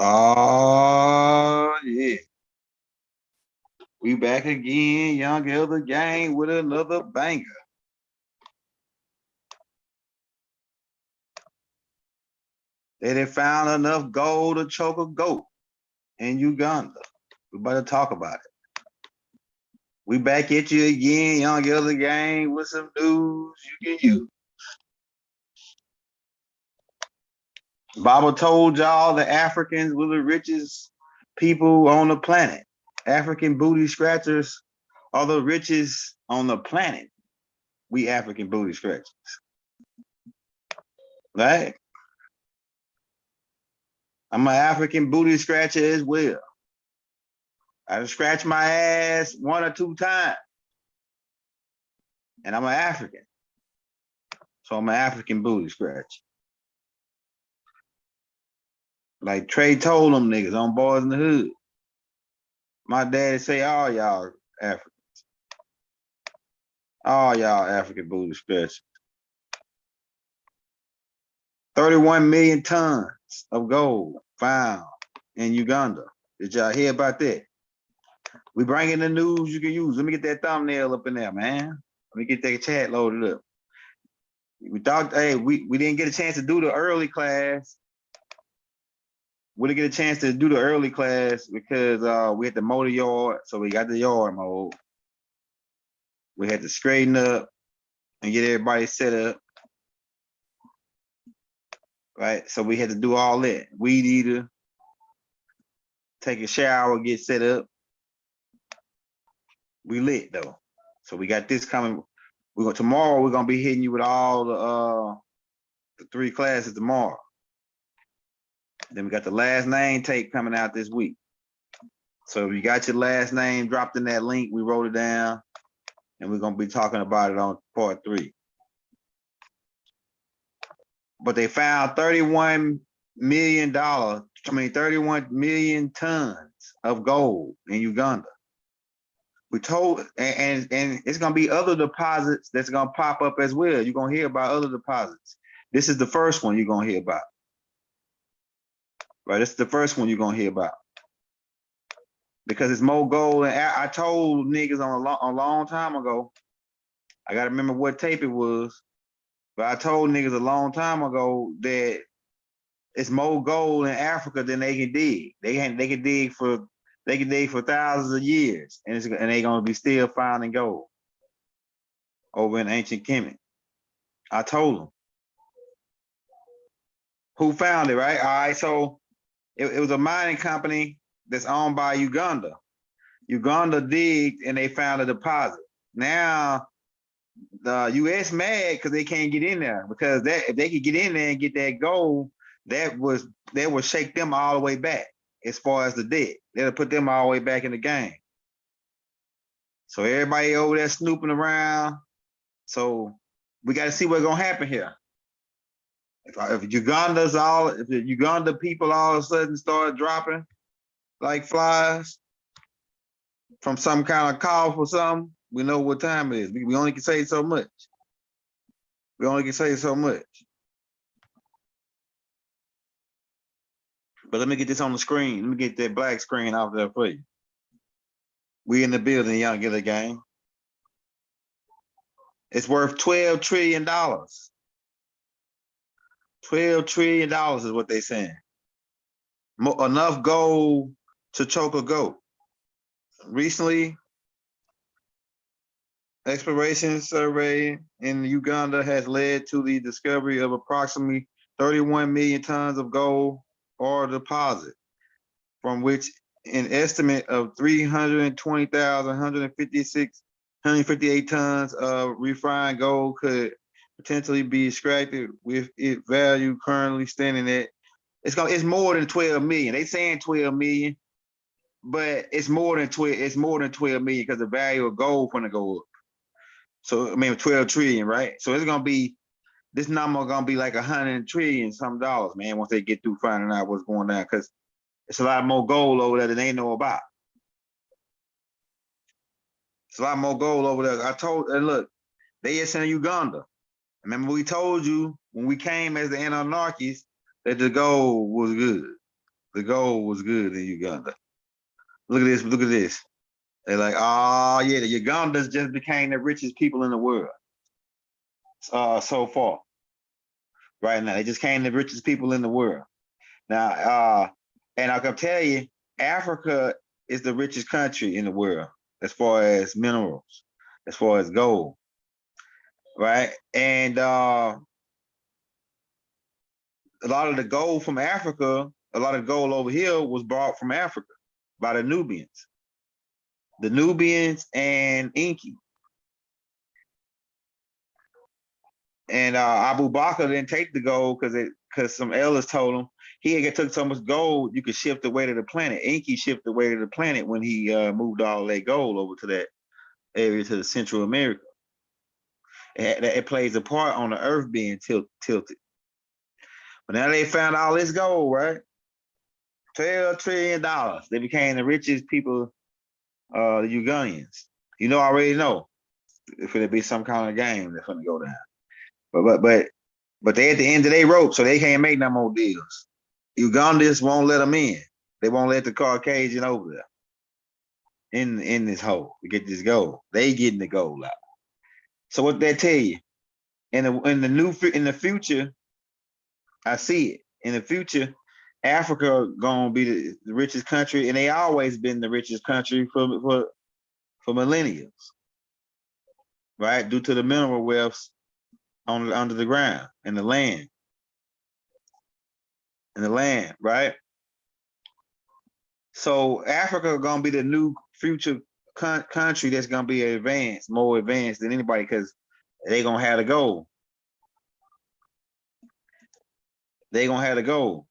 Oh, yeah. We back again, Young Elder Gang with another banger. They done found enough gold to choke a goat in Uganda. We better talk about it. We back at you again, Young Elder Gang, with some news you can use. Baba told y'all the Africans were the richest people on the planet. African booty scratchers are the richest on the planet. We African booty scratchers. Right? I'm an African booty scratcher as well. I scratch my ass 1 or 2 times. And I'm an African. So I'm an African booty scratcher. Like Trey told them niggas on Boys in the Hood. My daddy say all y'all Africans. All y'all African booty scratchers. 31 million tons of gold found in Uganda. Did y'all hear about that? We bringing the news you can use. Let me get that thumbnail up in there, man. Let me get that chat loaded up. We thought, hey, we didn't get a chance to do the early class. We didn't get a chance to do the early class because we had to mow the yard, so we got the yard mowed. We had to straighten up and get everybody set up. Right? So we had to do all that. Weed eater, take a shower, get set up. We lit though. So we got this coming. Tomorrow we're gonna be hitting you with all the 3 classes tomorrow. Then we got the last name tape coming out this week. So if you got your last name dropped in that link, we wrote it down, and we're gonna be talking about it on part 3. But they found 31 million tons of gold in Uganda. We told, and it's gonna be other deposits that's gonna pop up as well. You're gonna hear about other deposits. This is the first one you're gonna hear about. Right, this is the first one you're gonna hear about. Because it's more gold. And I told niggas a long time ago, I gotta remember what tape it was, but I told niggas a long time ago that it's more gold in Africa than they can dig. They can dig for thousands of years, and they're gonna be still finding gold over in ancient Kemet. I told them. Who found it, right? All right, so it was a mining company that's owned by Uganda. Uganda digged and they found a deposit. Now the U.S. mad because they can't get in there, because if they could get in there and get that gold, that would shake them all the way back as far as the debt. That'll put them all the way back in the game. So everybody over there snooping around. So we got to see what's gonna happen here. If the Uganda people all of a sudden start dropping like flies from some kind of cough or something, we know what time it is. We only can say so much. We only can say so much. But let me get this on the screen. Let me get that black screen off there for you. We in the building, Young Elder Gang. It's worth $12 trillion. $12 trillion is what they saying. Enough gold to choke a goat. Recently, exploration survey in Uganda has led to the discovery of approximately 31 million tons of gold or deposit, from which an estimate of 158 tons of refined gold could potentially be extracted, with its value currently standing at it's more than 12 million. They saying 12 million, but it's more than 12 million because the value of gold gonna go up. So I mean 12 trillion, right? So it's gonna be, this number gonna be like 100 trillion some dollars, man, once they get through finding out what's going on, because it's a lot more gold over there than they know about. It's a lot more gold over there. And look, they just in Uganda. Remember we told you when we came as the anarchists that the gold was good. The gold was good in Uganda. Look at this. Look at this. They're like, oh yeah, the Ugandans just became the richest people in the world. So far, right now, they just became the richest people in the world. Now, and I can tell you, Africa is the richest country in the world as far as minerals, as far as gold, right? And a lot of the gold from Africa, a lot of gold over here was brought from Africa by the Nubians and Inky. And Abu Bakr didn't take the gold because some elders told him he had took so much gold you could shift the weight of the planet. Inky shifted the weight of the planet when he moved all that gold over to that area to the Central America. It plays a part on the Earth being tilted. But now they found all this gold, right? $12 trillion. They became the richest people, the Ugandans. You know, I already know if it'll be some kind of game that's gonna go down. But they at the end of their rope, so they can't make no more deals. Ugandans won't let them in. They won't let the Caucasian over there in this hole to get this gold. They getting the gold out. So what they tell you in the future, I see it in the future. Africa gonna be the richest country, and they always been the richest country for millennia, right? Due to the mineral wealths under the ground and the land, right? So Africa gonna be the new future country that's gonna be advanced, more advanced than anybody, because they gonna have the gold. They gonna have the gold.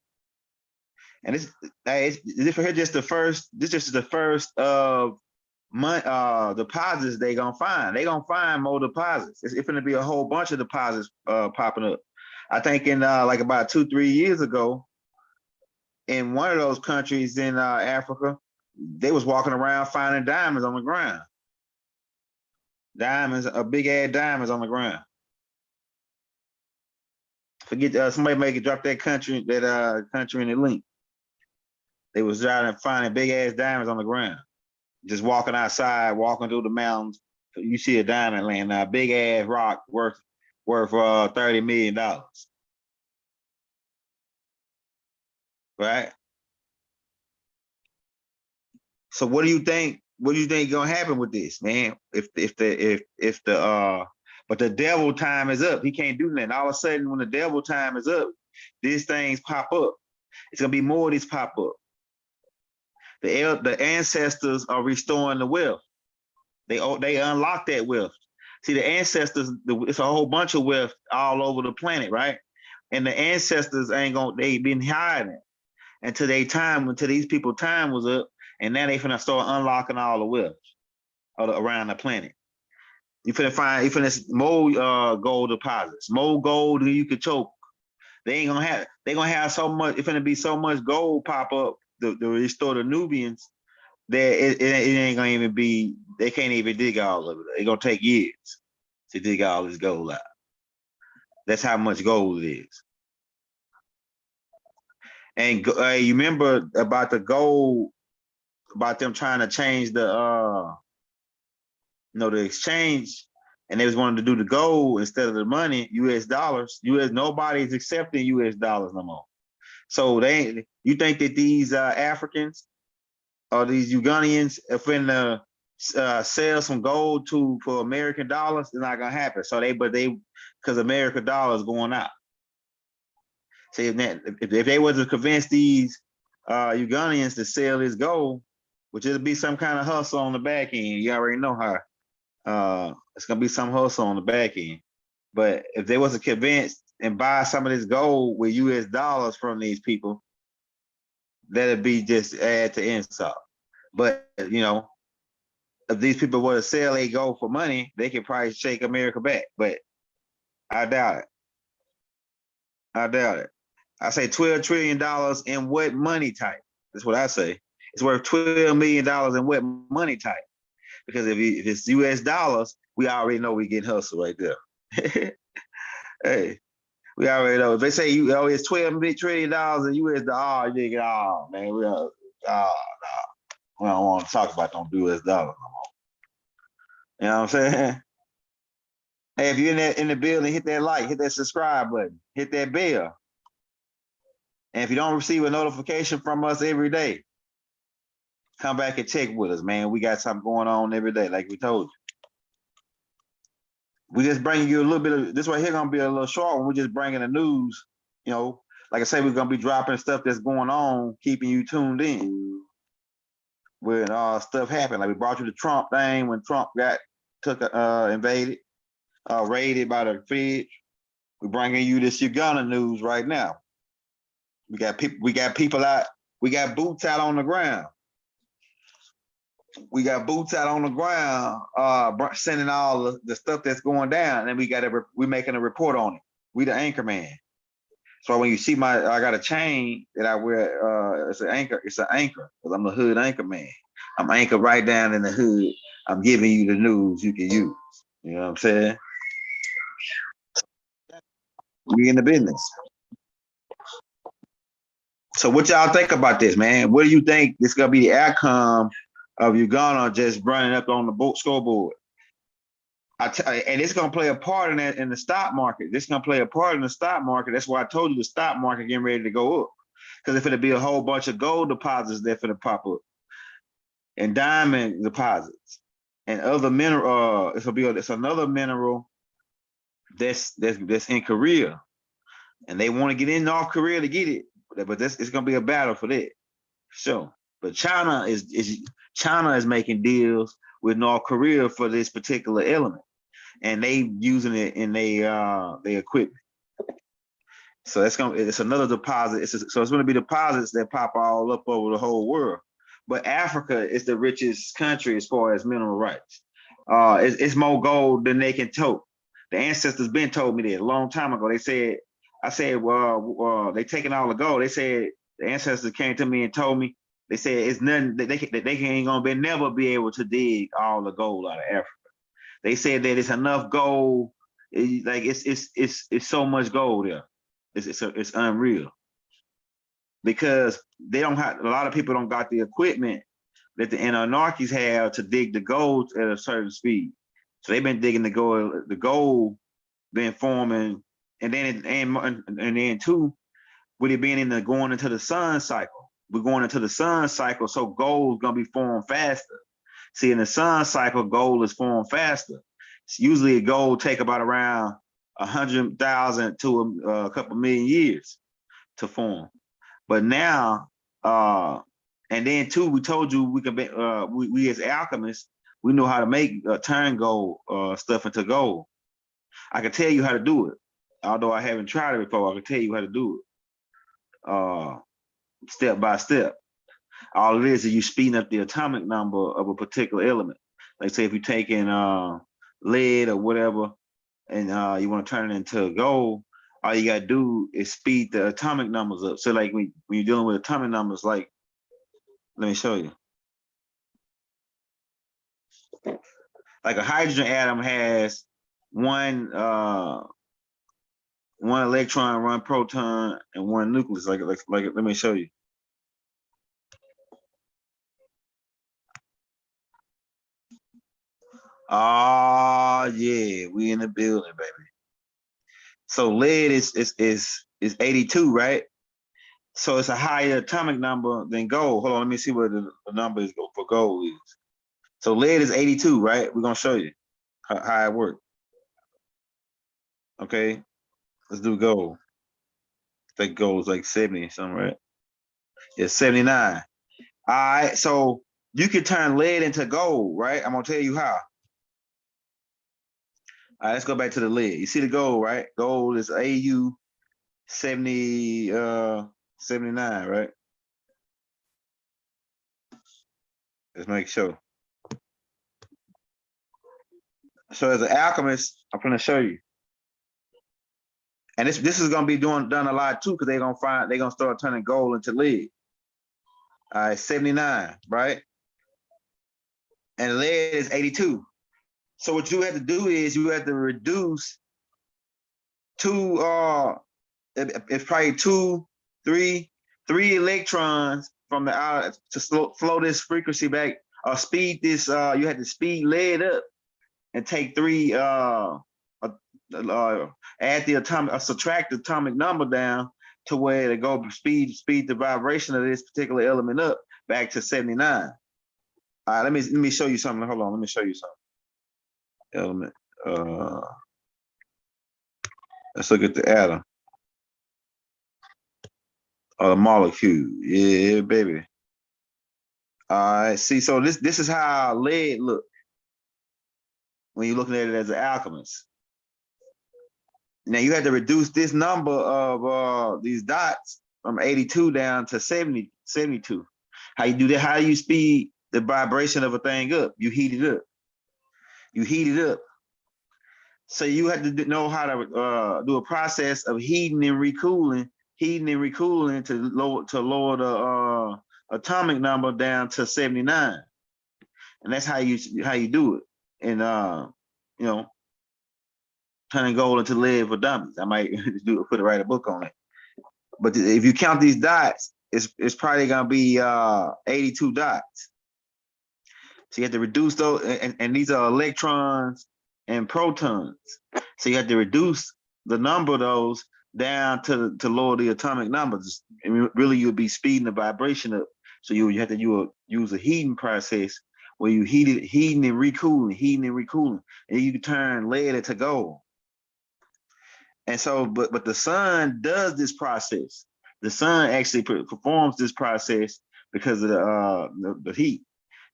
And this just the first. This just is the first of deposits they gonna find. They gonna find more deposits. It's gonna be a whole bunch of deposits popping up. I think in like about 2-3 years ago, in one of those countries in Africa, they was walking around finding diamonds on the ground. Diamonds, big ass diamonds on the ground. Forget somebody make it drop that country in the link. They was driving finding big ass diamonds on the ground. Just walking outside, walking through the mountains. You see a diamond laying there, big ass rock worth $30 million. Right? So what do you think? What do you think gonna happen with this, man? If the but the devil time is up, he can't do nothing. All of a sudden, when the devil time is up, these things pop up. It's gonna be more of these pop up. The ancestors are restoring the wealth. They unlock that wealth. See, the ancestors, it's a whole bunch of wealth all over the planet, right? And the ancestors they been hiding until these people time was up, and now they finna start unlocking all the wealth around the planet. You finna more gold deposits, more gold than you could choke. They gonna have so much. It's gonna be so much gold pop up to restore the Nubians that it ain't gonna even be. They can't even dig all of it. It's gonna take years to dig all this gold out. That's how much gold it is. And you remember about the gold, about them trying to change the the exchange, and they was wanting to do the gold instead of the money, US dollars. Nobody's accepting US dollars no more. So you think that these Africans or these Ugandans are finna sell some gold for American dollars? It's not gonna happen. So because American dollars going out. See, if they was to convince these Ugandans to sell this gold, which it'll be some kind of hustle on the back end. You already know how it's gonna be some hustle on the back end. But if they was to convince and buy some of this gold with US dollars from these people, that'd be just add to insult. But if these people were to sell a gold for money, they could probably shake America back. But I doubt it. I say $12 trillion in what money type? That's what I say. It's worth $12 million in what money type? Because if it's US dollars, we already know we get hustle right there. Hey, We already know. If they say you it's $12 trillion in US dollar, you nigga, oh man, we don't want to talk about them US dollars no more. You know what I'm saying? Hey, if you're in the building, hit that like, hit that subscribe button, hit that bell. And if you don't receive a notification from us every day, come back and check with us, man. We got something going on every day, like we told you. We just bringing you a little bit of this right here gonna be a little short one. We're just bringing the news, you know. Like I say, we're gonna be dropping stuff that's going on, keeping you tuned in. When stuff happened, like we brought you the Trump thing when Trump got invaded, raided by the Fed. We're bringing you this Uganda news right now. We got people out. We got boots out on the ground. We got boots out on the ground, sending all the stuff that's going down, and we're making a report on it. We the anchor man. So when you see I got a chain that I wear. It's an anchor. It's an anchor because I'm the hood anchor man. I'm anchored right down in the hood. I'm giving you the news you can use. You know what I'm saying? We in the business. So what y'all think about this, man? What do you think this gonna be the outcome of Uganda just running up on the scoreboard? And it's gonna play a part in that in the stock market. This is gonna play a part in the stock market. That's why I told you the stock market getting ready to go up. Because if it'll be a whole bunch of gold deposits there for the pop up, and diamond deposits, and other mineral. It's another mineral that's in Korea, and they want to get in North Korea to get it. But it's gonna be a battle for that. Sure. But China is making deals with North Korea for this particular element, and they using it in their equipment. So it's another deposit. So it's gonna be deposits that pop all up over the whole world. But Africa is the richest country as far as mineral rights. It's more gold than they can tote. The ancestors been told me that a long time ago. I said, well, they taking all the gold. They said the ancestors came to me and told me. They said it's nothing that they ain't gonna never be able to dig all the gold out of Africa. They said that it's enough gold. It's so much gold there. It's unreal because they don't have a lot of people don't got the equipment that the Anunnakis have to dig the gold at a certain speed. So they've been digging the gold. The gold been forming, and then too, with it being going into the sun cycle. We're going into the sun cycle, so gold's gonna be formed faster. See, in the sun cycle, gold is formed faster. Usually, gold take about around 100,000 to a couple million years to form. But now, and then too, we told you we could be, we as alchemists, we know how to make turn gold stuff into gold. I can tell you how to do it, although I haven't tried it before. I can tell you how to do it, step by step. All it is you speeding up the atomic number of a particular element. Like say if you're taking lead or whatever, and you want to turn it into gold, all you gotta do is speed the atomic numbers up. So like when you're dealing with atomic numbers, like let me show you. Like a hydrogen atom has one electron, one proton, and one nucleus. Like let me show you. Oh yeah, we in the building, baby. So lead is 82, right? So it's a higher atomic number than gold. Hold on, let me see what the number is for gold is. So lead is 82, right? We're gonna show you how it works. Okay, let's do gold. I think gold is like 70 something, right? It's 79. All right, so you can turn lead into gold, right? I'm gonna tell you how. All right, let's go back to the lead. You see the gold, right? Gold is AU 70 79, right? Let's make sure. So as an alchemist, I'm gonna show you. And this is gonna be done a lot too, because they're gonna start turning gold into lead. All right, 79, right? And lead is 82. So what you have to do is you have to reduce two it's probably three electrons from the outer to flow this frequency back or speed this. You had to speed lead up and take three. Add the atomic, subtract the atomic number down to where to go speed the vibration of this particular element up back to 79. All right, let me show you something. Hold on, let me show you something. Element. Let's look at the atom. The molecule. Yeah, baby. All right, see, so this is how lead look when you're looking at it as an alchemist. Now you had to reduce this number of these dots from 82 down to 72. How you do that? How do you speed the vibration of a thing up? You heat it up. You heat it up. So you have to know how to do a process of heating and recooling to lower the atomic number down to 79. And that's how you do it. And you know, turning gold into lead for dummies. I might write a book on it. But if you count these dots, it's probably gonna be 82 dots. So you have to reduce those, and these are electrons and protons. So you have to reduce the number of those down to lower the atomic numbers. And really, you'll be speeding the vibration up. So you have to use a heating process where you heating and recooling, and you can turn lead into gold. And so, but the sun does this process. The sun actually performs this process because of the heat.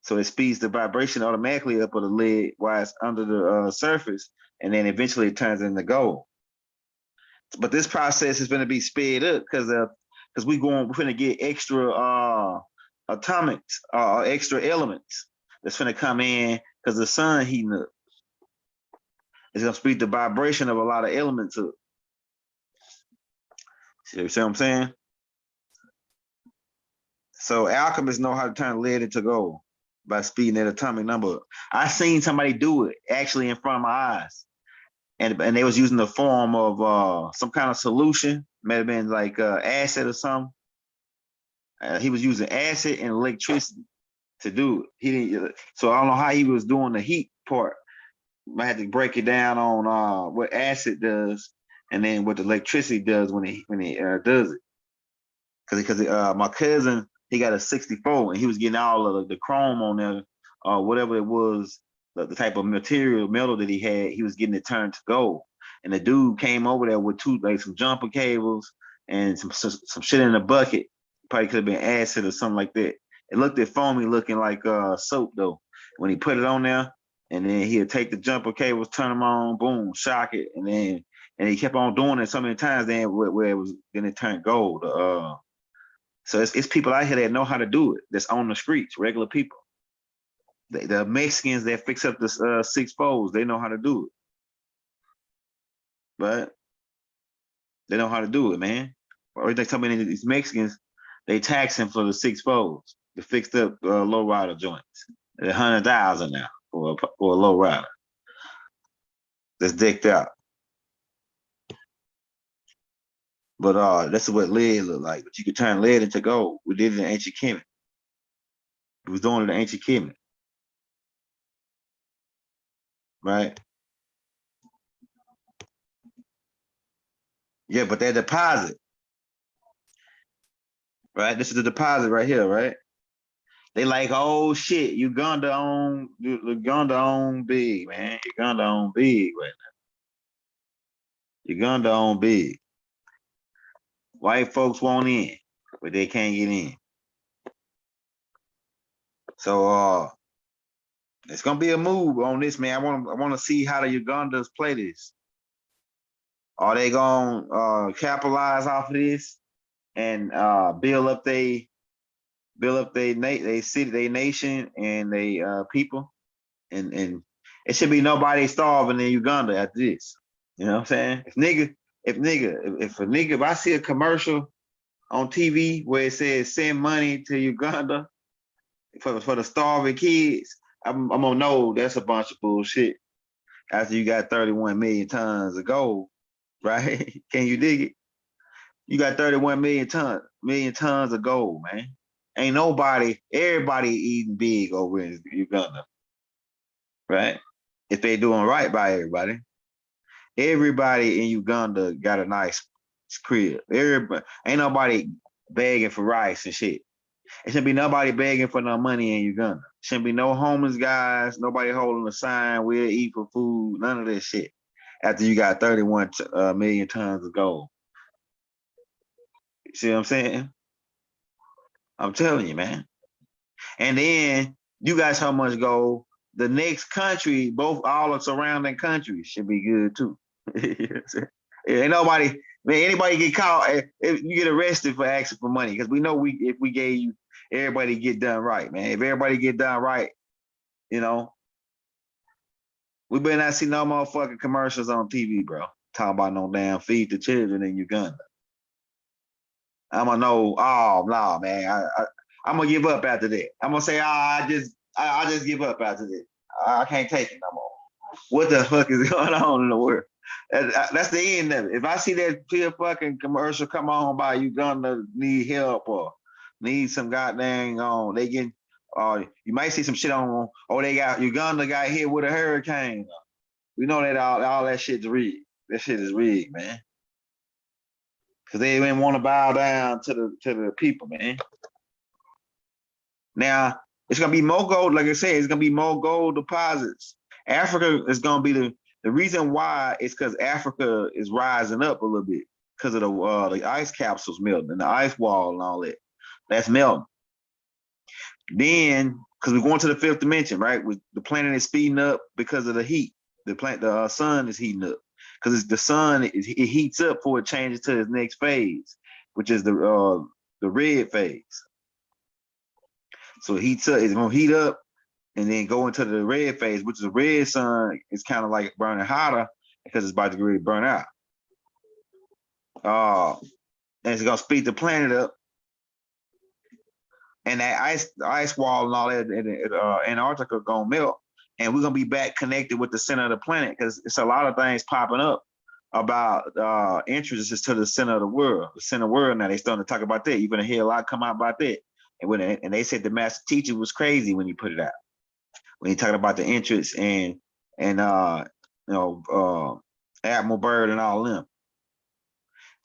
So it speeds the vibration automatically up of the lead while it's under the surface, and then eventually it turns into gold. But this process is going to be sped up because we're going to get extra atomics, extra elements that's going to come in because the sun heating up. It's going to speed the vibration of a lot of elements up. See what I'm saying? So alchemists know how to turn lead into gold by speeding that atomic number. I seen somebody do it actually in front of my eyes, and they was using the form of some kind of solution, may have been like acid or something. He was using acid and electricity to do it. He didn't, so I don't know how he was doing the heat part. I had to break it down on what acid does and then what the electricity does when it does it. Because my cousin, he got a 64 and he was getting all of the chrome on there, whatever it was, the type of metal that he had, he was getting it turned to gold. And the dude came over there with some jumper cables and some shit in a bucket. Probably could have been acid or something like that. It looked at foamy looking like soap though. When he put it on there, and then he'd take the jumper cables, turn them on, boom, shock it, and he kept on doing it so many times then where it turned gold. So it's people out here that know how to do it, that's on the streets, regular people. The Mexicans that fix up the 6 foes, they know how to do it. But they know how to do it, man. Or they tell me these Mexicans, they taxing for the 6 foes, the fixed up low rider joints. They're 100,000 now for a low rider that's decked out. But that's what lead look like. But you could turn lead into gold. We did it in ancient Kemet. We was doing it in ancient Kemet. Right? Yeah, but that deposit, right? This is the deposit right here, right? They like, oh shit, Uganda on big, man. Uganda on big right now. Uganda on big. White folks want in, but they can't get in. So it's gonna be a move on this, man. I wanna see how the Ugandans play this. Are they gonna capitalize off of this and build up they city, they nation, and they people, and it should be nobody starving in Uganda after this. You know what I'm saying? If I see a commercial on TV where it says send money to Uganda for the starving kids, I'm gonna know that's a bunch of bullshit. After you got 31 million tons of gold, right? Can you dig it? You got 31 million tons of gold, man. Ain't nobody, everybody eating big over in Uganda, right? If they doing right by everybody. Everybody in Uganda got a nice crib. Everybody, ain't nobody begging for rice and shit. It shouldn't be nobody begging for no money in Uganda. Shouldn't be no homeless guys, nobody holding a sign, we'll eat for food, none of this shit. After you got 31 million tons of gold. See what I'm saying? I'm telling you, man. And then you got so much gold, the next country, all the surrounding countries should be good too. Ain't nobody, man, anybody get caught, if you get arrested for asking for money, because we know if we gave you, everybody get done right, man. If everybody get done right, you know, we better not see no motherfucking commercials on TV, bro. Talking about no damn feed the children in Uganda. I'm gonna know, oh no, man, I'm gonna give up after that. I'm gonna say, I just give up after that. I can't take it no more. What the fuck is going on in the world? That's the end of it. If I see that pure fucking commercial come on by Uganda need help or need some goddamn they get you might see some shit on, they got Uganda got hit with a hurricane. We know that all that shit's rigged. That shit is rigged, man. Cause they didn't want to bow down to the people, man. Now it's gonna be more gold, like I said, it's gonna be more gold deposits. Africa is gonna be the reason why is because Africa is rising up a little bit because of the ice capsules melting and the ice wall and all that. That's melting. Then, because we're going to the fifth dimension, right? The planet is speeding up because of the heat. The sun is heating up because the sun it heats up before it changes to its next phase, which is the red phase. So it heats up. It's gonna heat up and then go into the red phase, which is the red sun is kind of like burning hotter because it's about to get ready to burn out. And it's gonna speed the planet up, and that ice wall and all that in Antarctica gonna melt, and we're gonna be back connected with the center of the planet because it's a lot of things popping up about entrances to the center of the world. The center world now they starting to talk about that. You're gonna hear a lot come out about that, and they said the master teacher was crazy when he put it out. When he talking about the entrance and Admiral Byrd and all them.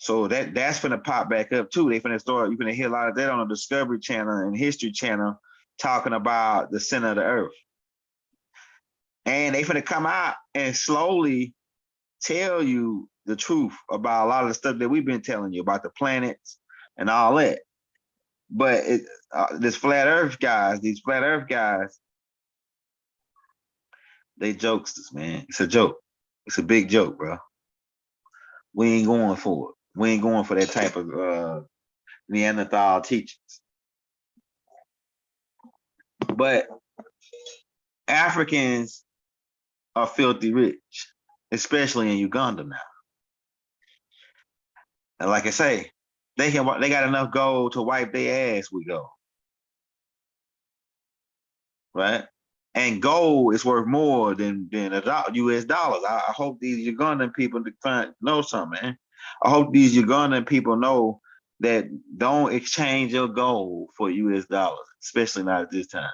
So that's gonna pop back up too. They finna start. You're gonna hear a lot of that on the Discovery Channel and History Channel talking about the center of the Earth, and they finna come out and slowly tell you the truth about a lot of the stuff that we've been telling you about the planets and all that. But these flat Earth guys, they jokesters, man. It's a joke. It's a big joke, bro. We ain't going for it. We ain't going for that type of Neanderthal teachings. But Africans are filthy rich, especially in Uganda now. And like I say, they got enough gold to wipe their ass with gold. Right? And gold is worth more than US dollars. I hope these Ugandan people know something, man. I hope these Ugandan people know that don't exchange your gold for US dollars, especially not at this time.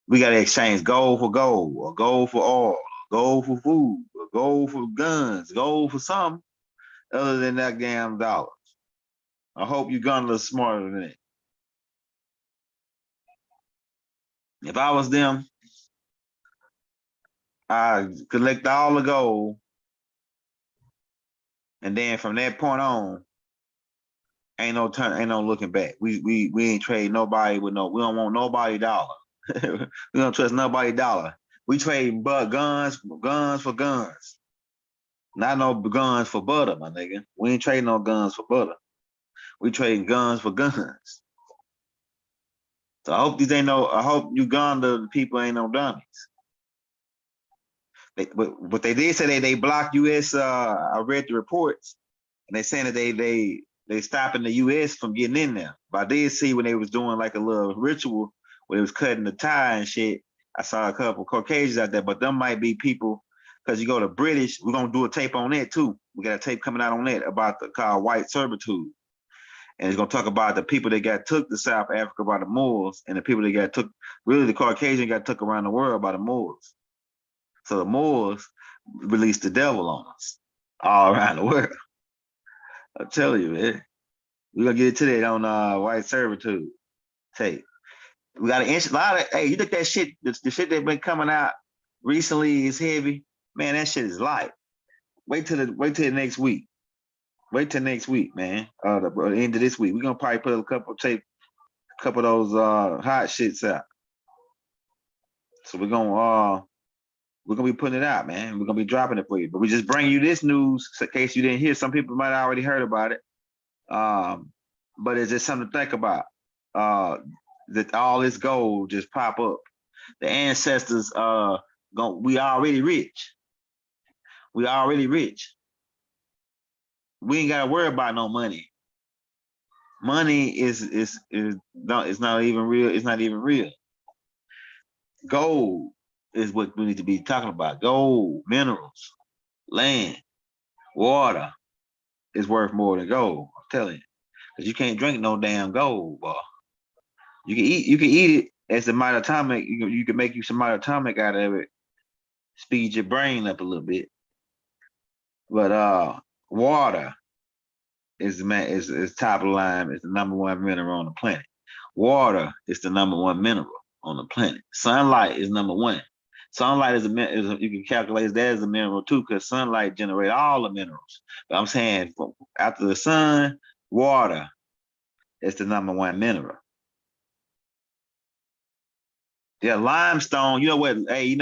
We got to exchange gold for gold, or gold for oil, gold for food, or gold for guns, gold for something other than that damn dollars. I hope Uganda is smarter than that. If I was them, I collect all the gold, and then from that point on, ain't no looking back. We ain't trade nobody with no. We don't want nobody dollar. We don't trust nobody dollar. We trade guns for guns. Not no guns for butter, my nigga. We ain't trading no guns for butter. We trading guns for guns. So I hope Uganda people ain't no dummies. But they did say they blocked US. I read the reports, and they saying that they stopping the US from getting in there. But I did see when they was doing like a little ritual where they was cutting the tie and shit. I saw a couple Caucasians out there, but them might be people because you go to British, we're gonna do a tape on that too. We got a tape coming out on that about the called white servitude. And it's gonna talk about the people that got took to South Africa by the Moors, and the people that got took, really the Caucasian got took around the world by the Moors. So the Moors released the devil on us all around the world. I'm telling you, man. We're gonna get to that on white servitude tape. We got a lot of, hey, you think that shit, the shit that been coming out recently is heavy? Man, that shit is light. Wait till the next week. Wait till next week, man. The end of this week. We're gonna probably put a couple of those hot shits out. So we're gonna be putting it out, man. We're gonna be dropping it for you. But we just bring you this news in case you didn't hear. Some people might have already heard about it. But it's just something to think about. That all this gold just pop up. The ancestors we already rich. We already rich. We ain't gotta worry about no money. Money is not, it's not even real. It's not even real. Gold is what we need to be talking about. Gold, minerals, land, water is worth more than gold. I'm telling you, because you can't drink no damn gold, boy. You can eat it as a monatomic. You can make you some monatomic out of it, speed your brain up a little bit. But water is top of the line. It's the #1 mineral on the planet. Water is the #1 mineral on the planet. Sunlight is #1. Sunlight is you can calculate that as a mineral too, because sunlight generates all the minerals. But I'm saying after the sun, water is the #1 mineral. Yeah, limestone. You know what? Hey,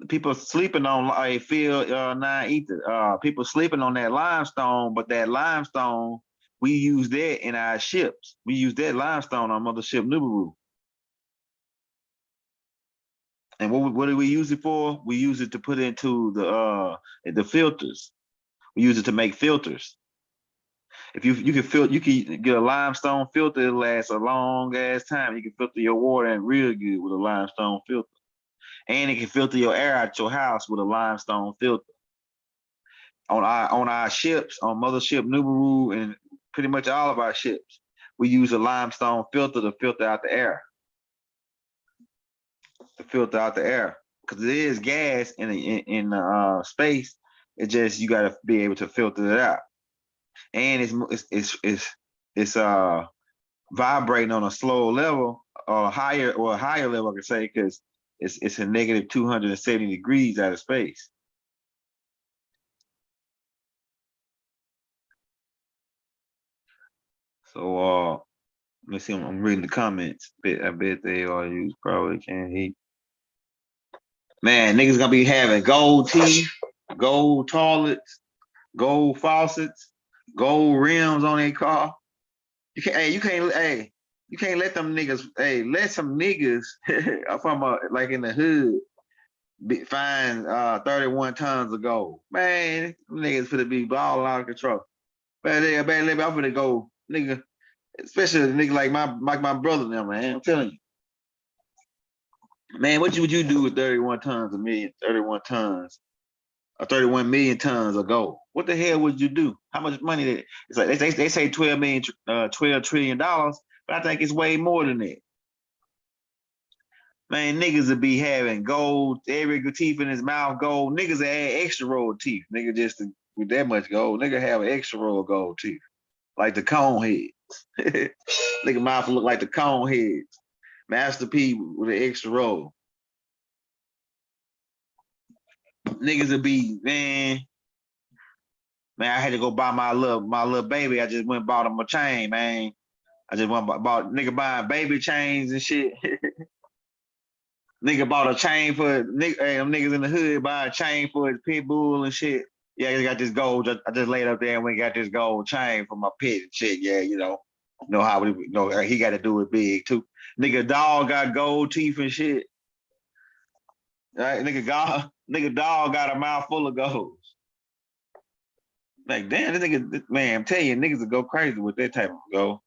people sleeping on field 9 ether. People sleeping on that limestone, but that limestone, we use that in our ships. We use that limestone on Mothership Nubaru. And what do we use it for? We use it to put into the filters. We use it to make filters. If you can get a limestone filter, it lasts a long ass time. You can filter your water and real good with a limestone filter. And it can filter your air out your house with a limestone filter. On our ships, on Mothership Nubaru, and pretty much all of our ships, we use a limestone filter to filter out the air. To filter out the air, because it is gas in space. It just, you got to be able to filter it out, and it's vibrating on a slow level or a higher level, I could say, because it's a negative 270 degrees out of space. So let me see. I'm reading the comments. I bet they all use probably can't heat. Man, niggas gonna be having gold teeth, gold toilets, gold faucets, gold rims on their car. You can't let them niggas, let some niggas from like in the hood find 31 tons of gold. Man, them niggas finna be balling out of control. Man, I'm finna go, nigga, especially a nigga like my brother now, man. I'm telling you. Man, what would you do with 31 tons of 31 million tons of gold? What the hell would you do? How much money? It's like they say $12 trillion, but I think it's way more than that. Man, niggas would be having gold, every teeth in his mouth gold. Niggas add extra roll of teeth. Nigga just with that much gold, nigga have an extra roll of gold teeth, like the cone heads. Nigga mouth look like the cone heads. Master P with an extra roll. Niggas would be, man, I had to go buy my little baby. I just went and bought him a chain, man. I just went bought nigga buying baby chains and shit. Nigga bought a chain for them niggas in the hood buying a chain for his pit bull and shit. Yeah, I got this gold. I just laid up there and we got this gold chain for my pit and shit. Yeah, know how he got to do it big too. Nigga dog got gold teeth and shit. Right, nigga dog got a mouth full of gold. Like, damn, this nigga, man, I'm telling you, niggas will go crazy with that type of gold.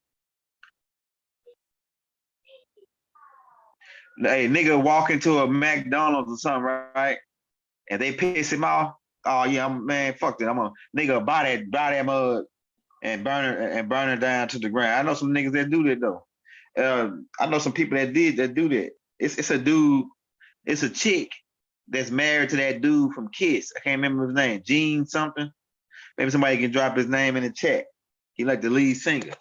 Hey, nigga walk into a McDonald's or something, right? and they piss him off. Oh yeah, man, fuck that. I'm a nigga buy that mug and burn it down to the ground. I know some niggas that do that though. I know some people that do that. It's a dude, it's a chick that's married to that dude from Kiss. I can't remember his name, Gene something. Maybe somebody can drop his name in the chat. He like the lead singer.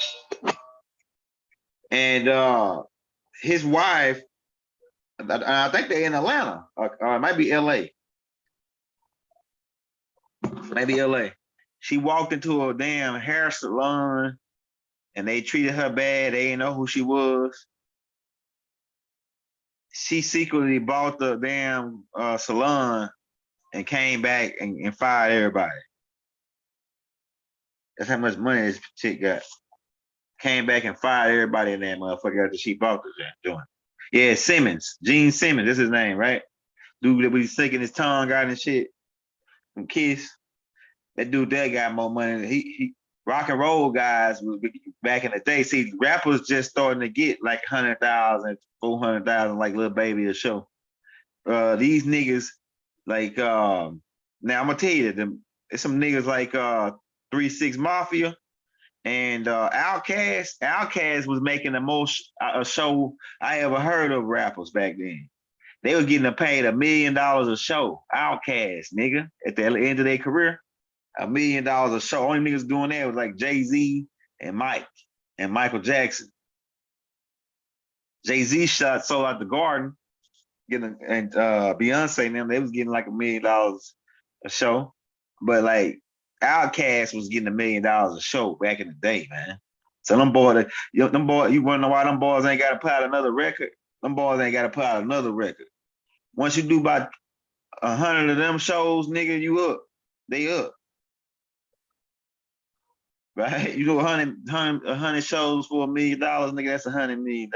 And his wife, I think they're in Atlanta, or it might be LA. Maybe LA. She walked into a damn hair salon and they treated her bad. They didn't know who she was. She secretly bought the damn salon and came back and fired everybody. That's how much money this chick got. Came back and fired everybody in that motherfucker after she bought the joint. Yeah, Simmons, Gene Simmons, that's his name, right? Dude that was sticking his tongue out and shit from Kiss. That dude there got more money. He rock and roll guys was back in the day. See, rappers just starting to get like 100,000, 400,000, like Lil Baby a show. These niggas, like now I'm gonna tell you them. It's some niggas like 3 6 Mafia and Outkast. Outkast was making the most a show I ever heard of rappers back then. They were getting paid $1 million a show. Outkast, nigga, at the end of their career. $1 million a show. Only niggas doing that was like Jay-Z and Mike and Michael Jackson. Jay-Z sold out the Garden, and Beyonce and them, they was getting like $1 million a show. But like Outkast was getting $1 million a show back in the day, man. So them boys, you wanna know why them boys ain't gotta put out another record? Them boys ain't gotta put out another record. Once you do about 100 of them shows, nigga, you up. They up. Right? You do 100 shows for $1 million, nigga, that's $100 million.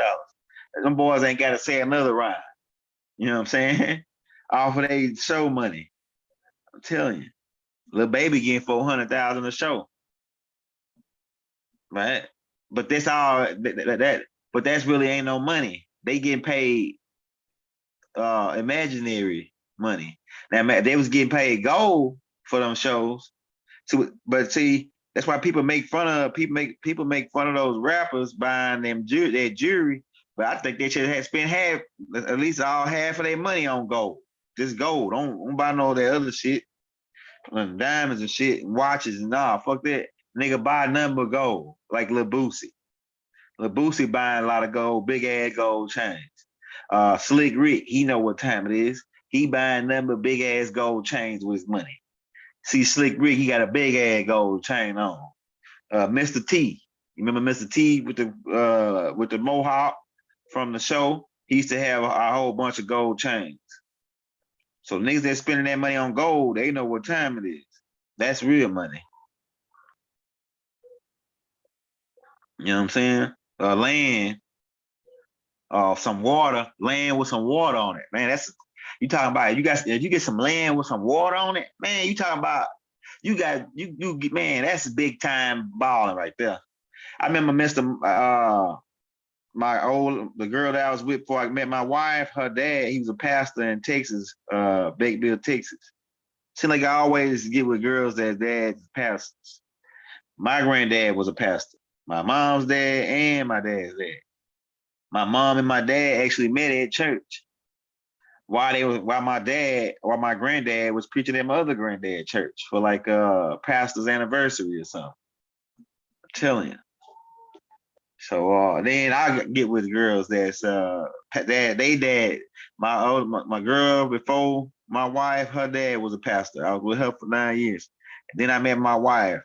Them boys ain't got to say another rhyme. You know what I'm saying? Off of their show money. I'm telling you. Lil Baby getting 400,000 a show. Right? But that's all but that's really ain't no money. They getting paid imaginary money. Now they was getting paid gold for them shows. So, but see, that's why people make fun of those rappers buying their jewelry. But I think they should have spent at least half of their money on gold. Just gold. Don't buy no of that other shit. Diamonds and shit and watches and fuck that. Nigga buy nothing but gold. Like Lil Boosie. Lil Boosie buying a lot of gold, big ass gold chains. Slick Rick, he know what time it is. He buying nothing but big ass gold chains with his money. See Slick Rick, he got a big ass gold chain on. Mr. T, you remember Mr. T with the mohawk from the show? He used to have a whole bunch of gold chains. So niggas that spending that money on gold, they know what time it is. That's real money. You know what I'm saying? Land, some water, land with some water on it. Man, that's you talking about if you get some land with some water on it, man, you talking about you man, that's big time balling right there. I remember the girl that I was with before I met my wife, her dad, he was a pastor in Texas, Bakeville, Texas. Seems like I always get with girls that dad's pastors. My granddad was a pastor. My mom's dad and my dad's dad. My mom and my dad actually met at church. While my granddad was preaching at my other granddad church for like pastor's anniversary or something. I'm telling you. So then I get with girls that's they dad. My girl before my wife, her dad was a pastor. I was with her for 9 years. And then I met my wife.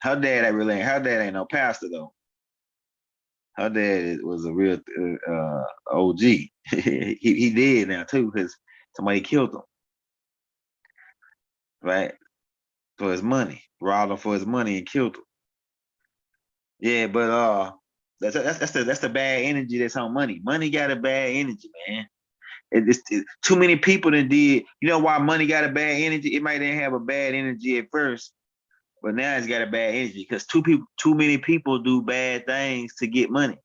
Her dad ain't no pastor though. Her dad was a real OG. he did now too because somebody killed him, right? For his money, robbed him for his money and killed him. Yeah, but that's the bad energy that's on money. Money got a bad energy, man. It's too many people that did. You know why money got a bad energy? It might didn't have a bad energy at first, but now it's got a bad energy because too many people do bad things to get money.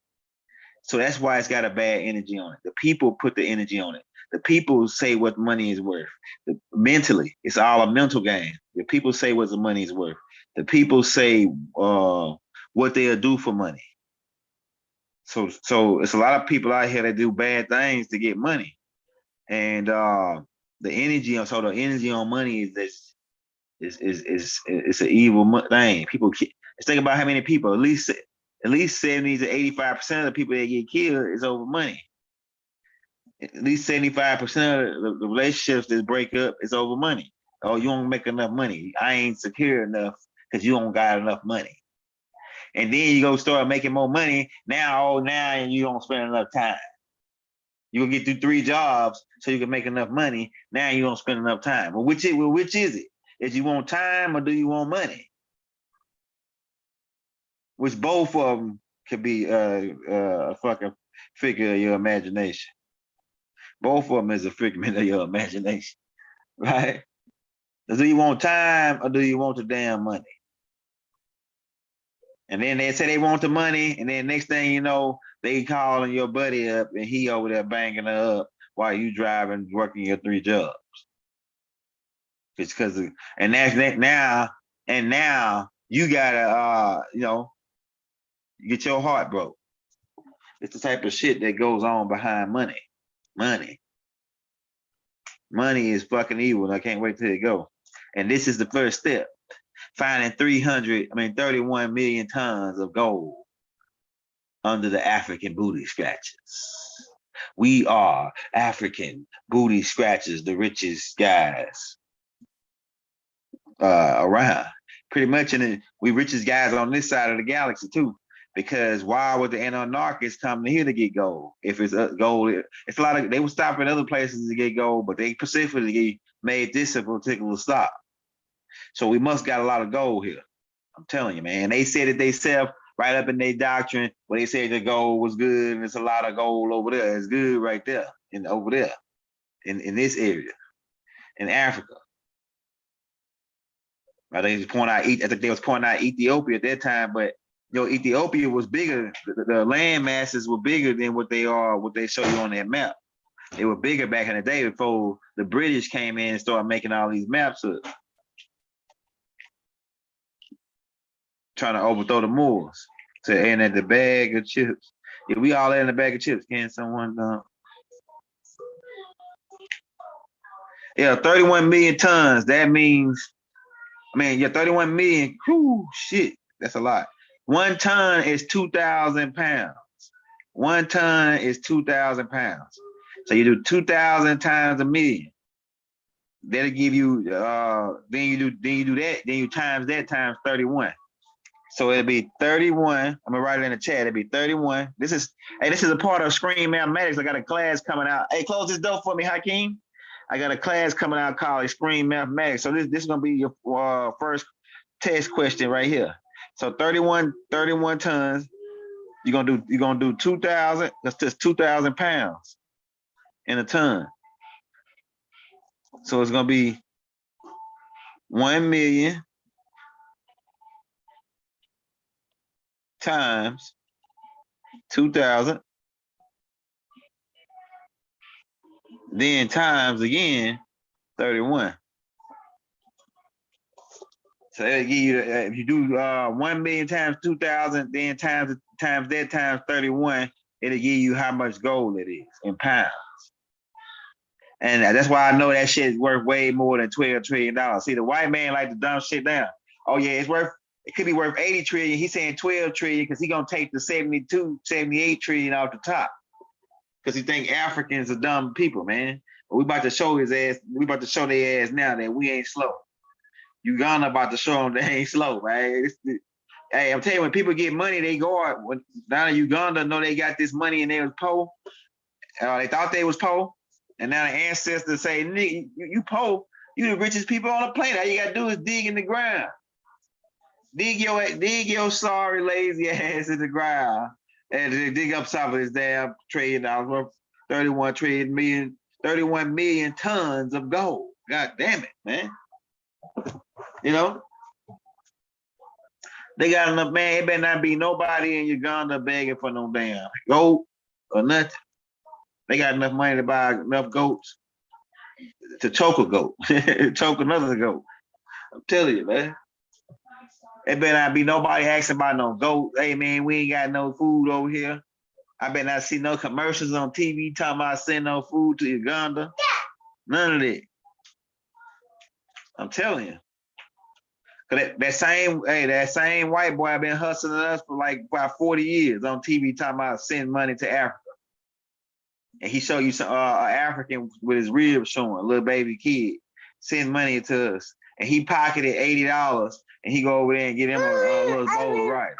So that's why it's got a bad energy on it. The people put the energy on it. The people say what money is worth. Mentally, it's all a mental game. The people say what the money is worth. The people say what they'll do for money. So it's a lot of people out here that do bad things to get money, and the energy on money is it's an evil thing. People, let's think about how many people. At least 70 to 85% of the people that get killed is over money. At least 75% of the relationships that break up is over money. Oh, you don't make enough money. I ain't secure enough because you don't got enough money. And then you go start making more money. Now you don't spend enough time. You gonna get through 3 jobs so you can make enough money. Now you don't spend enough time. Well, which is it? Is you want time or do you want money? Which both of them could be a fucking figure of your imagination. Both of them is a figment of your imagination, right? Do you want time or do you want the damn money? And then they say they want the money, and then next thing you know, they calling your buddy up, and he over there banging her up while you driving, working your 3 jobs. It's because and that's now you gotta get your heart broke. It's the type of shit that goes on behind money. Money is fucking evil, and I can't wait till it go. And this is the first step. Finding 31 million tons of gold under the African booty scratchers. We are African booty scratchers, the richest guys around. Pretty much, we richest guys on this side of the galaxy too. Because why would the anarchists come here to get gold? If it's gold, it's a lot of, they would stop in other places to get gold, but they specifically made this a particular stop. So we must got a lot of gold here. I'm telling you, man. They said it themselves right up in their doctrine where they said the gold was good and it's a lot of gold over there. It's good right there and over there in this area in Africa. I think they was pointing out Ethiopia at that time, but Ethiopia was bigger. The land masses were bigger than what they show you on that map. They were bigger back in the day before the British came in and started making all these maps up. Trying to overthrow the Moors. So, and at the bag of chips. Yeah, we all in the bag of chips. Can someone 31 million tons. That means 31 million. Whew, shit. That's a lot. 1 ton is 2,000 pounds. 1 ton is 2,000 pounds. So you do 2,000 times a million. That'll give you then you do that, then you times that times 31. So it'll be 31. I'm gonna write it in the chat. It'll be 31. This is a part of Screen Mathematics. I got a class coming out. Hey, close this door for me, Hakeem. I got a class coming out called Screen Mathematics. So this is gonna be your first test question right here. So 31 tons. You're gonna do 2,000. That's just 2,000 pounds in a ton. So it's gonna be 1 million times 2,000, then times again 31. So it'll give you, if you do 1 million times 2,000, then times that times 31, it'll give you how much gold it is in pounds. And that's why I know that shit is worth way more than $12 trillion. See, the white man like to dumb shit down. Oh yeah, it could be worth 80 trillion. He's saying 12 trillion because he's gonna take the 72, 78 trillion off the top. Because he think Africans are dumb people, man. But we about to show his ass, we about to show their ass now that we ain't slow. Uganda about to show them they ain't slow, right? Hey, I'm telling you, when people get money, they go out. Now Uganda know they got this money and they was poor. They thought they was poor. And now the ancestors say, nigga, you poor, you the richest people on the planet. All you gotta do is dig in the ground. Dig your sorry, lazy ass in the ground and dig up some of this damn $1 trillion worth, 31 million tons of gold. God damn it, man. They got enough, man. It better not be nobody in Uganda begging for no damn gold or nothing. They got enough money to buy enough goats to choke a goat, choke another goat. I'm telling you, man. It better not be nobody asking about no goat. Hey, man, we ain't got no food over here. I better not see no commercials on TV talking about sending no food to Uganda. None of that. I'm telling you. That same white boy been hustling us for like about 40 years on TV talking about sending money to Africa. And he showed you some African with his ribs showing, a little baby kid, send money to us. And he pocketed $80 and he go over there and get him a little bowl of rice.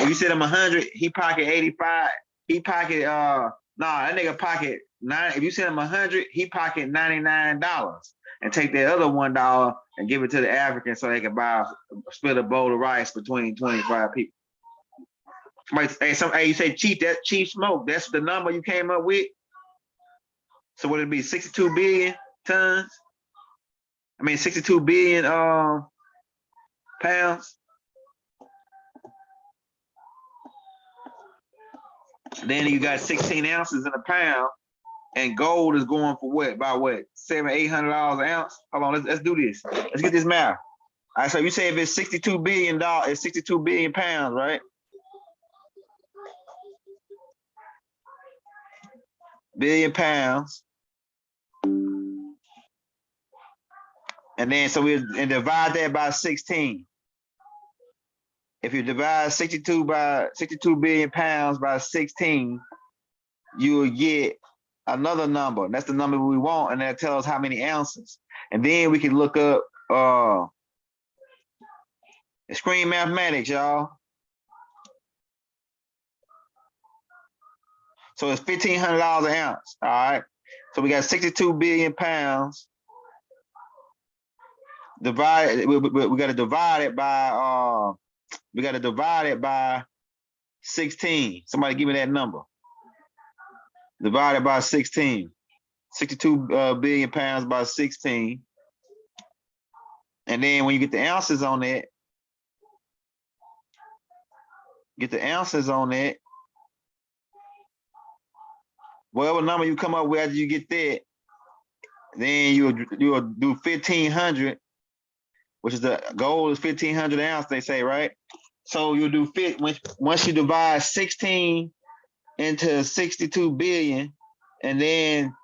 You said him 100, he pocket 85. He pocket that nigga pocket 9. If you send him 100, he pocket $99 and take that other $1 and give it to the African so they can split a bowl of rice between 25 people. Hey, you say cheap, that's cheap smoke. That's the number you came up with. So would it be 62 billion tons? 62 billion pounds. Then you got 16 ounces in a pound, and gold is going for what? About what? $700-800 an ounce? Hold on, let's do this. Let's get this math. All right, so you say if it's $62 billion, it's 62 billion pounds, right? Billion pounds. And then so we divide that by 16. If you divide 62 billion pounds by 16, you will get another number. That's the number we want, and that tells us how many ounces. And then we can look up screen mathematics, y'all. So it's $1,500 an ounce. All right. So we got 62 billion pounds. We got to divide it by 16. Somebody give me that number. Divided by 16. 62 billion pounds by 16. And then when you get the ounces on it, whatever number you come up with after you get that, then you'll do 1,500, which is the goal is 1,500 ounce, they say, right? So you'll do once you divide 16 into 62 billion, and then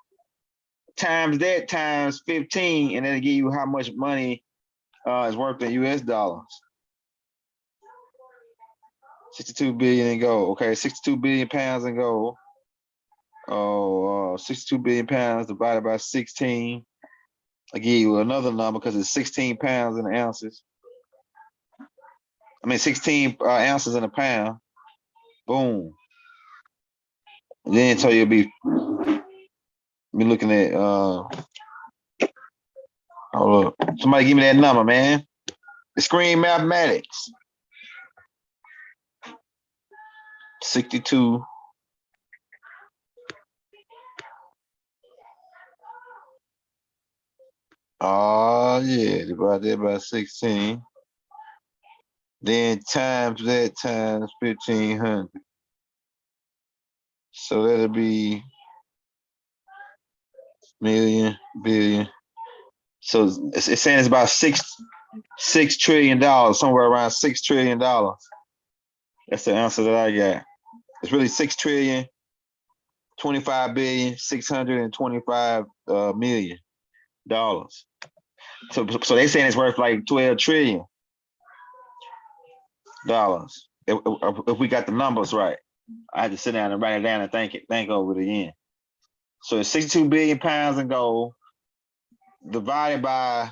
times that times 15, and that'll give you how much money is worth in US dollars. 62 billion in gold. Okay, 62 billion pounds in gold. 62 billion pounds divided by 16. I give you another number because it's 16 pounds in ounces. 16 ounces in a pound. Boom. And then so you'll be looking at hold up. Somebody give me that number, man. The screen mathematics. 62. Oh yeah, divide that by 16. Then times that times 1,500. So that'll be million, billion. So it's saying it's about $6 trillion, somewhere around $6 trillion. That's the answer that I got. It's really 6 trillion, 25 billion, 625 million dollars. So they saying it's worth like $12 trillion. If we got the numbers right. I had to sit down and write it down and think over it again. So it's 62 billion pounds in gold divided by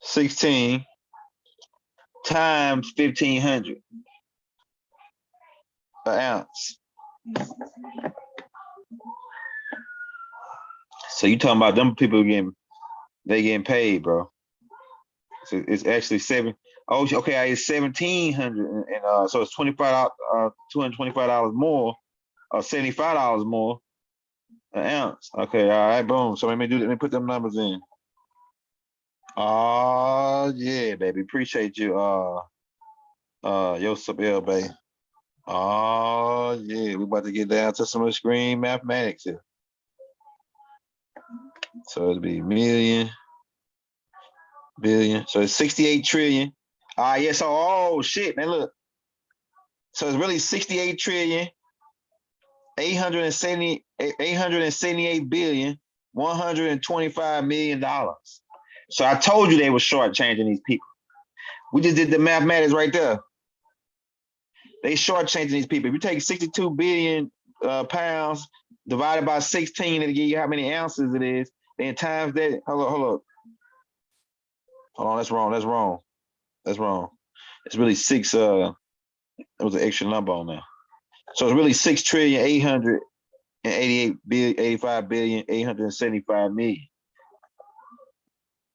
16 times 1,500 an ounce. So you talking about them people getting paid, bro. So it's actually it's 1,700, and so it's $225 more, or $75 more an ounce. Okay, all right, boom. So let me put them numbers in. Oh yeah, baby. Appreciate you, Yosef L, baby. Oh yeah, we about to get down to some extreme mathematics here. So it'll be million, billion. So it's 68 trillion. Yeah, so oh shit, man, look. So it's really 68 trillion, 878 billion, $125 million. So I told you they were shortchanging these people. We just did the mathematics right there. They shortchanging these people. If you take 62 billion pounds divided by 16, it'll give you how many ounces it is. Then times that, hold on, that's wrong. It's really six, it was an extra number on there. So it's really 6,888,875,875,000,000.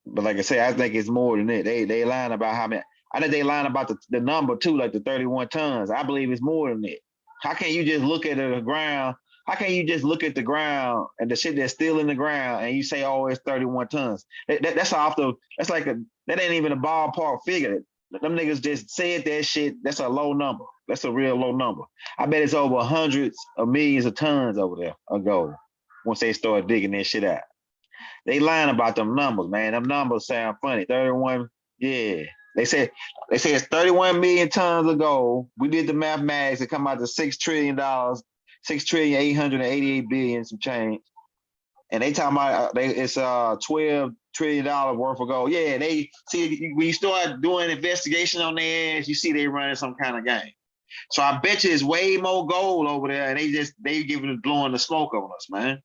But like I say, I think it's more than that. They lying about how many. I think they lying about the number too, like the 31 tons. I believe it's more than that. How can you just look at the ground? How can you just look at the ground and the shit that's still in the ground and you say, oh, it's 31 tons? That's off the. That's like that ain't even a ballpark figure. Them niggas just said that shit. That's a low number. That's a real low number. I bet it's over hundreds of millions of tons over there ago once they start digging that shit out. They lying about them numbers, man. Them numbers sound funny. 31, yeah. They say it's 31 million tons of gold. We did the mathematics. It come out to $6 trillion, 6,888,000,000,000 some change. And they talking about it's $12 trillion worth of gold. Yeah, they see when you start doing investigation on their ass, you see they running some kind of game. So I bet you it's way more gold over there, and they blowing the smoke on us, man.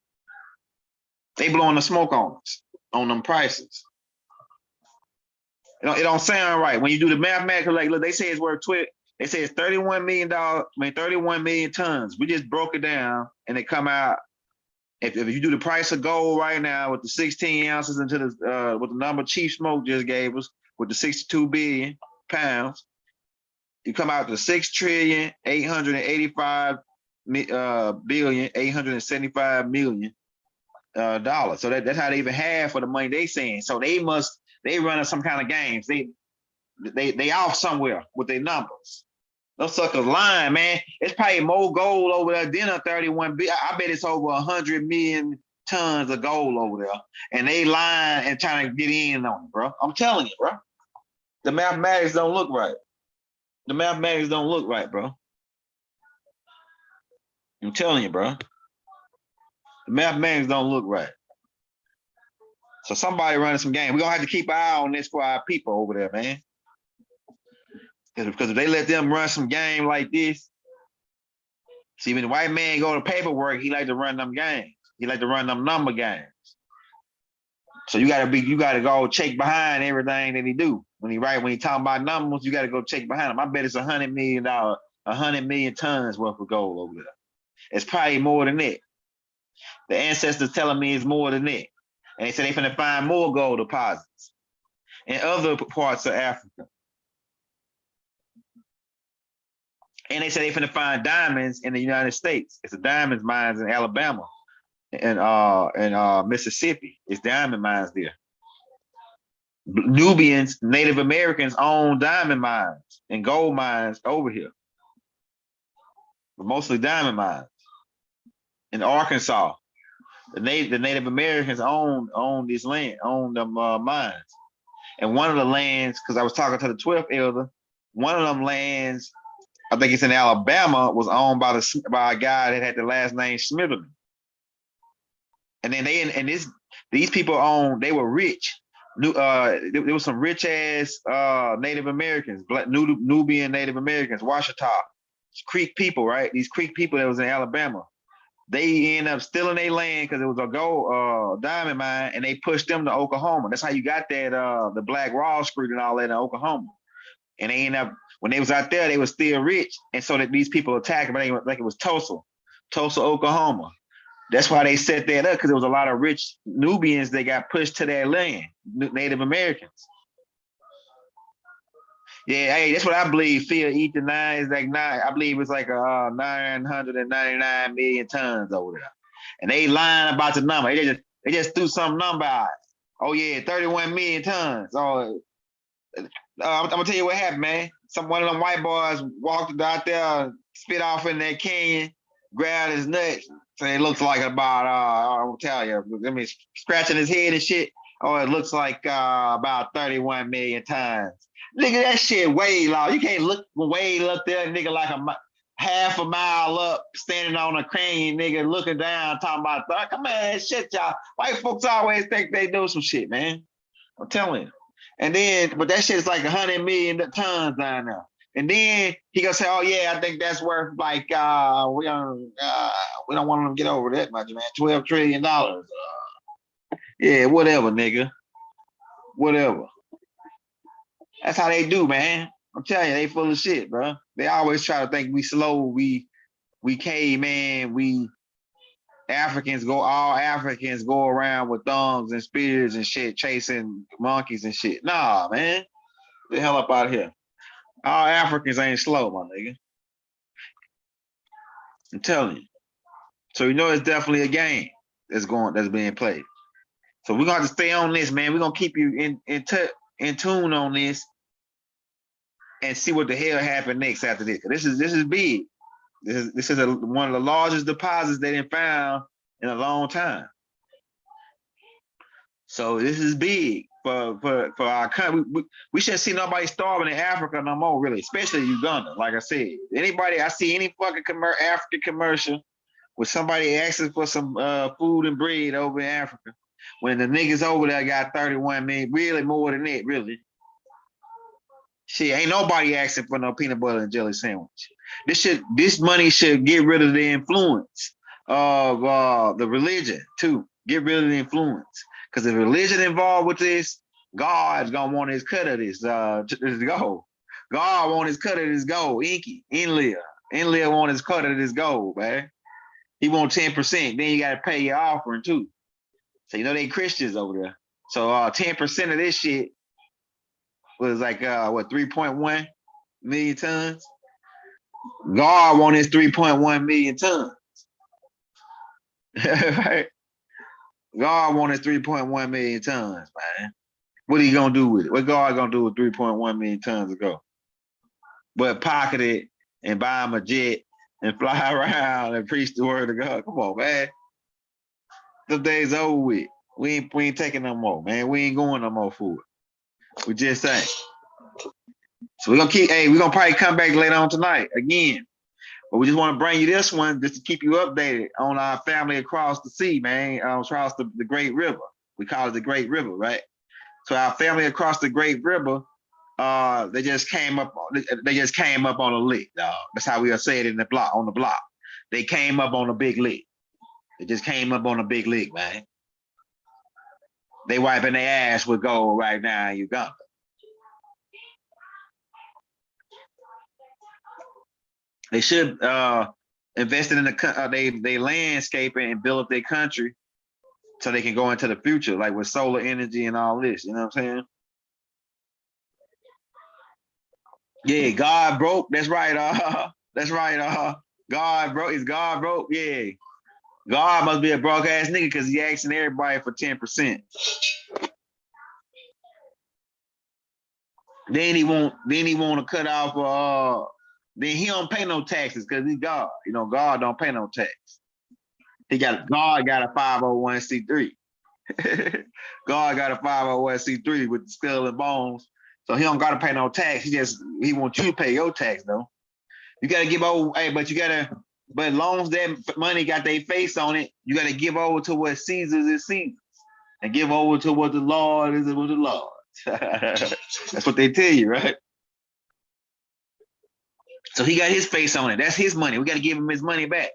They blowing the smoke on us on them prices. It don't sound right when you do the mathematics. Like, look, they say it's worth They say it's $31 million. 31 million tons. We just broke it down, and it come out. If you do the price of gold right now with the 16 ounces into the with the number Chief Smoke just gave us with the 62 billion pounds, you come out to 6,885,875,000,000 dollars. So that's how they even have for the money they saying. So they running some kind of games. They off somewhere with their numbers. Those suckers lying, man. It's probably more gold over there than a 31 billion. I bet it's over 100 million tons of gold over there. And they lying and trying to get in on it, bro. I'm telling you, bro. The mathematics don't look right. The mathematics don't look right, bro. I'm telling you, bro. The mathematics don't look right. So somebody running some game. We're gonna have to keep an eye on this for our people over there, man. Because if they let them run some game like this, see, when the white man go to paperwork, he like to run them games. He like to run them number games. So you gotta go check behind everything that he do. When he talking about numbers, you gotta go check behind him. I bet it's $100 million, 100 million tons worth of gold over there. It's probably more than that. The ancestors telling me it's more than that. And they said they finna find more gold deposits in other parts of Africa. And they said they finna find diamonds in the United States. It's a diamond mines in Alabama and Mississippi. It's diamond mines there. Nubians, Native Americans own diamond mines and gold mines over here. But mostly diamond mines. In Arkansas, the Native Americans own this land, own them mines. And one of the lands, because I was talking to the 12th elder, one of them lands, I think it's in Alabama, was owned by a guy that had the last name Smitherman. And then these people they were rich. There was some rich ass Native Americans, Black Nubian Native Americans, Washita, Creek people, right? These Creek people that was in Alabama. They end up stealing their land because it was a gold diamond mine, and they pushed them to Oklahoma. That's how you got that the Black Wall Street and all that in Oklahoma. And they end up, when they was out there, they were still rich, and so that these people attacked them like it was Tulsa, Oklahoma. That's why they set that up, because there was a lot of rich Nubians that got pushed to their land, Native Americans. Yeah, hey, that's what I believe. Phil eat the nine is like nine. I believe it's like 999 million tons over there, and they lying about the number. They just threw some number out. Oh yeah, 31 million tons. Oh, I'm gonna tell you what happened, man. one of them white boys walked out there, spit off in that canyon, grabbed his nuts. So it looks like about I don't tell you. I mean, scratching his head and shit. Oh, it looks like about 31 million tons. Nigga, that shit way low. You can't look way up there, nigga, like half a mile up, standing on a crane, nigga, looking down, talking about, come on, shit, y'all. White folks always think they know some shit, man. I'm telling you. And then, but that shit is like 100 million tons down there. And then he gonna say, "Oh yeah, I think that's worth like we don't want them to get over that much, man. $12 trillion. Yeah, whatever, nigga, whatever. That's how they do, man. I'm telling you, they full of shit, bro. They always try to think we slow, we caveman, we all Africans go around with thongs and spears and shit, chasing monkeys and shit. Nah, man, get the hell up out of here. All Africans ain't slow, my nigga. I'm telling you. So you know it's definitely a game that's being played. So we're gonna have to stay on this, man. We're gonna keep you in tune on this and see what the hell happened next after this. This is big. This is one of the largest deposits they done found in a long time. So this is big for our country. We shouldn't see nobody starving in Africa no more, really, especially Uganda. Like I said, I see any fucking African commercial with somebody asking for some food and bread over in Africa, when the niggas over there got 31 million, really more than that, really. Shit, ain't nobody asking for no peanut butter and jelly sandwich. This money should get rid of the influence of the religion too. Get rid of the influence. Because if religion involved with this, God's gonna want his cut of this gold. God want his cut of this gold. Inlia want his cut of this gold, man. He want 10%. Then you gotta pay your offering too. So you know they Christians over there. So 10% of this shit was like 3.1 million tons. God want his 3.1 million tons. Right? God want his 3.1 million tons, man. What are you gonna do with it? What God gonna do with 3.1 million tons of gold? But pocket it and buy him a jet and fly around and preach the word of God. Come on, man. The days over with. We ain't taking no more, man. We ain't going no more for it. We just saying. So we're gonna probably come back later on tonight again. But we just want to bring you this one just to keep you updated on our family across the sea, man, across the Great River. We call it the Great River, right? So our family across the Great River, they just came up on a lick, dog. That's how we'll say it on the block. They came up on a big lick. They just came up on a big lick, man. They wiping their ass with gold right now in Uganda. They should invest in they landscaping and build up their country so they can go into the future, like with solar energy and all this. You know what I'm saying? Yeah, God broke. That's right. That's right. God broke. Is God broke? Yeah. God must be a broke ass nigga because he asking everybody for 10%. Then he want to cut off. Then he don't pay no taxes because he's God. You know, God don't pay no tax. God got a 501c3. God got a 501c3 with the skull and bones. So he don't gotta pay no tax. He wants you to pay your tax though. You gotta give over, but as long as that money got their face on it, you gotta give over to what Caesar's is Caesar's. And give over to what the Lord is with the Lord. That's what they tell you, right? So he got his face on it. That's his money. We got to give him his money back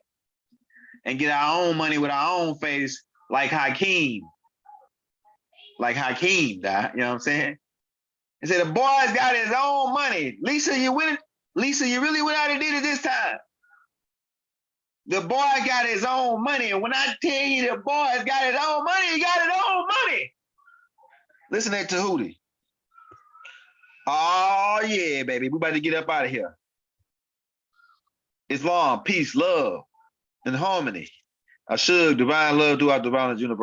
and get our own money with our own face, like Hakeem. Like Hakeem, you know what I'm saying? He said, the boy's got his own money. Lisa, you really went out and did it this time. The boy got his own money. And when I tell you the boy's got his own money, he got his own money. Listen to Tahuti. Oh, yeah, baby. We about to get up out of here. Islam, peace, love, and harmony. I should divine love throughout the violent universe.